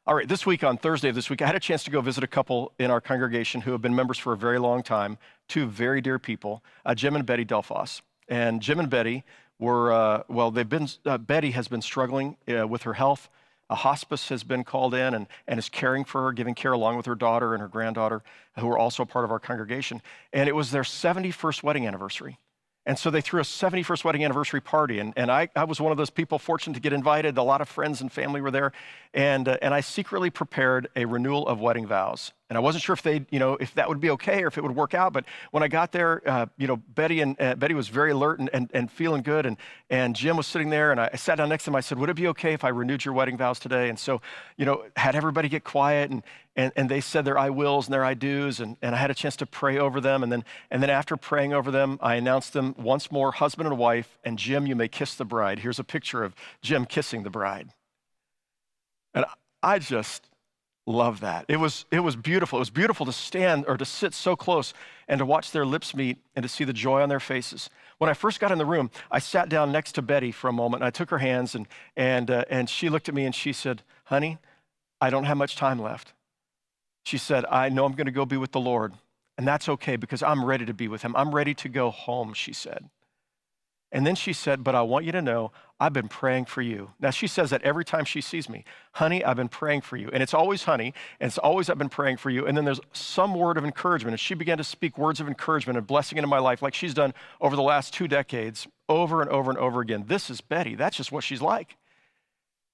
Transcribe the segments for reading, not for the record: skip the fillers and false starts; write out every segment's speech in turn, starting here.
All right, this week, on Thursday of this week, I had a chance to go visit a couple in our congregation who have been members for a very long time, two very dear people, Jim and Betty Delphos. And Jim and Betty were, Betty has been struggling with her health. A hospice has been called in and is caring for her, giving care along with her daughter and her granddaughter, who are also part of our congregation. And it was their 71st wedding anniversary. And so they threw a 71st wedding anniversary party, and I was one of those people fortunate to get invited. A lot of friends and family were there, and I secretly prepared a renewal of wedding vows. And I wasn't sure if if that would be okay or if it would work out. But when I got there, Betty was very alert and feeling good, and Jim was sitting there, and I sat down next to him. I said, "Would it be okay if I renewed your wedding vows today?" And so, had everybody get quiet, and they said their I wills and their I do's, and I had a chance to pray over them. And then after praying over them, I announced them once more, husband and wife. And Jim, you may kiss the bride. Here's a picture of Jim kissing the bride. And I just love that. It was beautiful. It was beautiful to stand or to sit so close and to watch their lips meet and to see the joy on their faces. When I first got in the room, I sat down next to Betty for a moment, and I took her hands, and she looked at me and she said, "Honey, I don't have much time left." She said, "I know I'm going to go be with the Lord, and that's okay because I'm ready to be with him. I'm ready to go home," she said. And then she said, "But I want you to know I've been praying for you." Now, she says that every time she sees me. "Honey, I've been praying for you." And it's always honey, and it's always I've been praying for you. And then there's some word of encouragement. And she began to speak words of encouragement and blessing into my life like she's done over the last 2 decades, over and over and over again. This is Betty. That's just what she's like.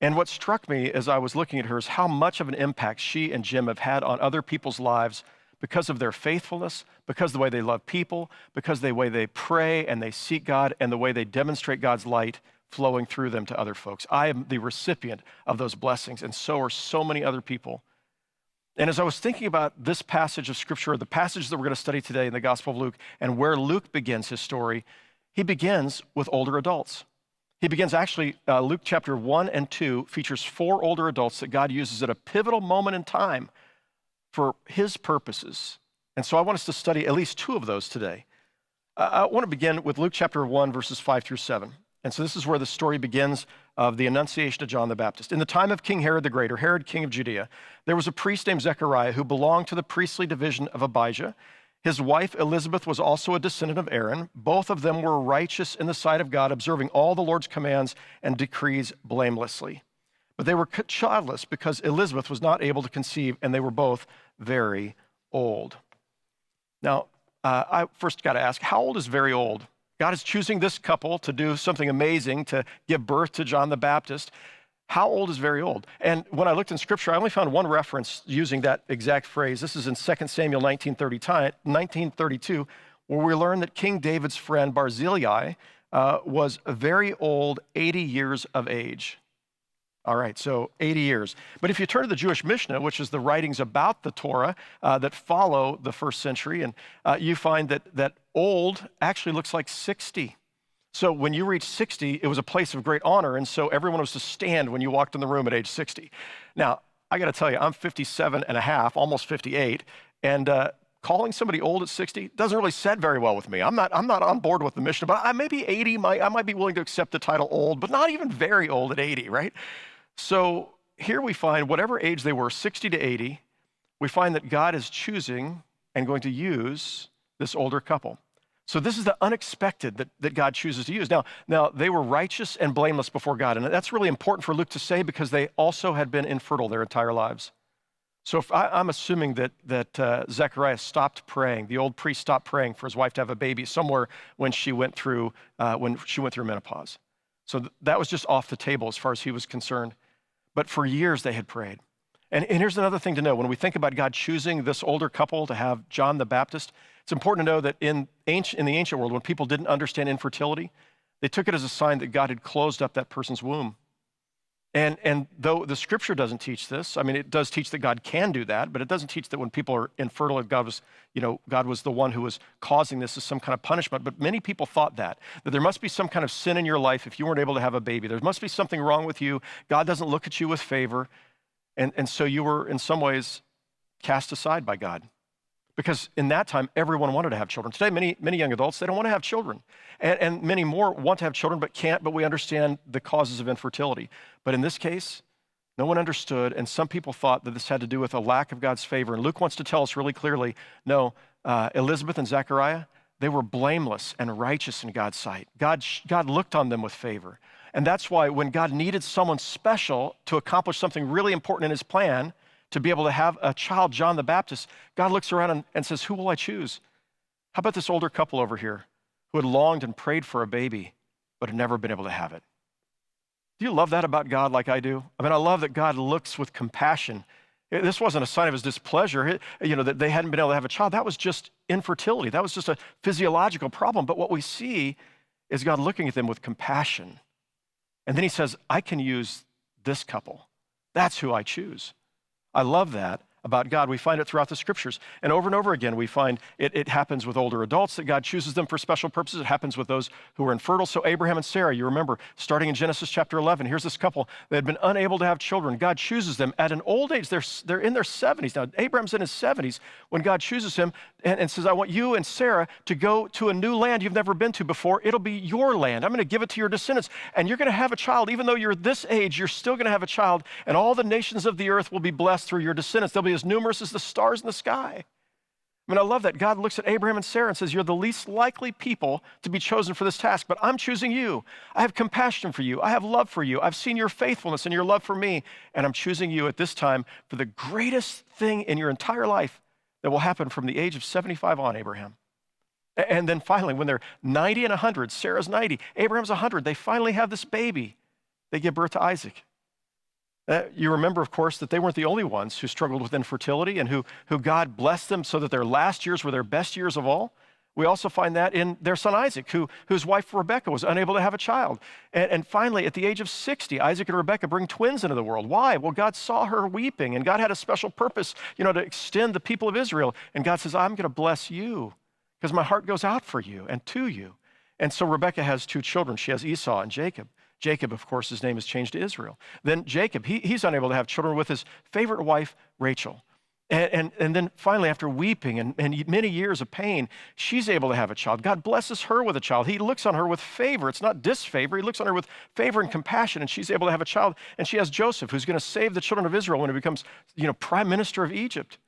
And what struck me as I was looking at her is how much of an impact she and Jim have had on other people's lives because of their faithfulness, because of the way they love people, because of the way they pray and they seek God, and the way they demonstrate God's light flowing through them to other folks. I am the recipient of those blessings, and so are so many other people. And as I was thinking about this passage of Scripture, the passage that we're going to study today in the Gospel of Luke, and where Luke begins his story, he begins with older adults. He begins Luke chapter 1 and 2 features 4 older adults that God uses at a pivotal moment in time for his purposes. And so I want us to study at least 2 of those today. I want to begin with Luke chapter 1, verses 5 through 7. And so this is where the story begins of the Annunciation of John the Baptist. In the time of King Herod the Great, or Herod, king of Judea, there was a priest named Zechariah who belonged to the priestly division of Abijah. His wife Elizabeth was also a descendant of Aaron. Both of them were righteous in the sight of God, observing all the Lord's commands and decrees blamelessly. But they were childless because Elizabeth was not able to conceive, and they were both very old. Now, I first got to ask, how old is very old? God is choosing this couple to do something amazing, to give birth to John the Baptist. How old is very old? And when I looked in Scripture, I only found one reference using that exact phrase. This is in 2 Samuel 1932, where we learn that King David's friend Barzillai was very old, 80 years of age. All right, so 80 years. But if you turn to the Jewish Mishnah, which is the writings about the Torah that follow the first century, and you find that old actually looks like 60. So when you reach 60, it was a place of great honor, and so everyone was to stand when you walked in the room at age 60. Now, I got to tell you, I'm 57 and a half, almost 58, and calling somebody old at 60 doesn't really set very well with me. I'm not on board with the Mishnah, but I maybe 80, I might be willing to accept the title old, but not even very old at 80, right? So here we find whatever age they were, 60 to 80, we find that God is choosing and going to use this older couple. So this is the unexpected that God chooses to use. Now, they were righteous and blameless before God, and that's really important for Luke to say because they also had been infertile their entire lives. So if I'm assuming that Zechariah stopped praying, the old priest stopped praying for his wife to have a baby somewhere when she went through menopause. So that was just off the table as far as he was concerned. But for years they had prayed. And here's another thing to know. When we think about God choosing this older couple to have John the Baptist, it's important to know that in the ancient world, when people didn't understand infertility, they took it as a sign that God had closed up that person's womb. And though the Scripture doesn't teach this, I mean, it does teach that God can do that, but it doesn't teach that when people are infertile, God was the one who was causing this as some kind of punishment. But many people thought that there must be some kind of sin in your life if you weren't able to have a baby. There must be something wrong with you. God doesn't look at you with favor. And so you were, in some ways, cast aside by God. Because in that time, everyone wanted to have children. Today, many young adults, they don't want to have children. And many more want to have children but can't, but we understand the causes of infertility. But in this case, No one understood, and some people thought that this had to do with a lack of God's favor. And Luke wants to tell us really clearly, no, Elizabeth and Zechariah, they were blameless and righteous in God's sight. God looked on them with favor. And that's why when God needed someone special to accomplish something really important in his plan, to be able to have a child, John the Baptist, God looks around and says, who will I choose? How about this older couple over here who had longed and prayed for a baby, but had never been able to have it? Do you love that about God like I do? I mean, I love that God looks with compassion. This wasn't a sign of his displeasure, that they hadn't been able to have a child. That was just infertility. That was just a physiological problem. But what we see is God looking at them with compassion. And then he says, I can use this couple. That's who I choose. I love that about God. We find it throughout the scriptures. And over again, we find it happens with older adults, that God chooses them for special purposes. It happens with those who are infertile. So Abraham and Sarah, you remember, starting in Genesis chapter 11, here's this couple that had been unable to have children. God chooses them at an old age. They're in their 70s. Now, Abraham's in his 70s when God chooses him and says, I want you and Sarah to go to a new land you've never been to before. It'll be your land. I'm going to give it to your descendants. And you're going to have a child. Even though you're this age, you're still going to have a child. And all the nations of the earth will be blessed through your descendants. They'll be as numerous as the stars in the sky. I mean, I love that. God looks at Abraham and Sarah and says, you're the least likely people to be chosen for this task, but I'm choosing you. I have compassion for you. I have love for you. I've seen your faithfulness and your love for me, and I'm choosing you at this time for the greatest thing in your entire life that will happen from the age of 75 on, Abraham. And then finally, when they're 90 and 100, Sarah's 90, Abraham's 100, they finally have this baby. They give birth to Isaac. You remember, of course, that they weren't the only ones who struggled with infertility and who God blessed them so that their last years were their best years of all. We also find that in their son Isaac, whose wife Rebekah was unable to have a child. And finally, at the age of 60, Isaac and Rebekah bring twins into the world. Why? Well, God saw her weeping, and God had a special purpose, to extend the people of Israel. And God says, I'm going to bless you because my heart goes out for you and to you. And so Rebekah has two children. She has Esau and Jacob. Jacob, of course, his name is changed to Israel. Then Jacob, he's unable to have children with his favorite wife, Rachel. And then finally, after weeping and many years of pain, she's able to have a child. God blesses her with a child. He looks on her with favor. It's not disfavor. He looks on her with favor and compassion, and she's able to have a child. And she has Joseph, who's going to save the children of Israel when he becomes, prime minister of Egypt.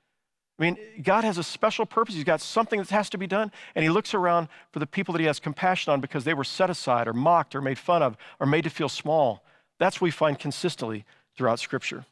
I mean, God has a special purpose. He's got something that has to be done, and he looks around for the people that he has compassion on because they were set aside or mocked or made fun of or made to feel small. That's what we find consistently throughout Scripture.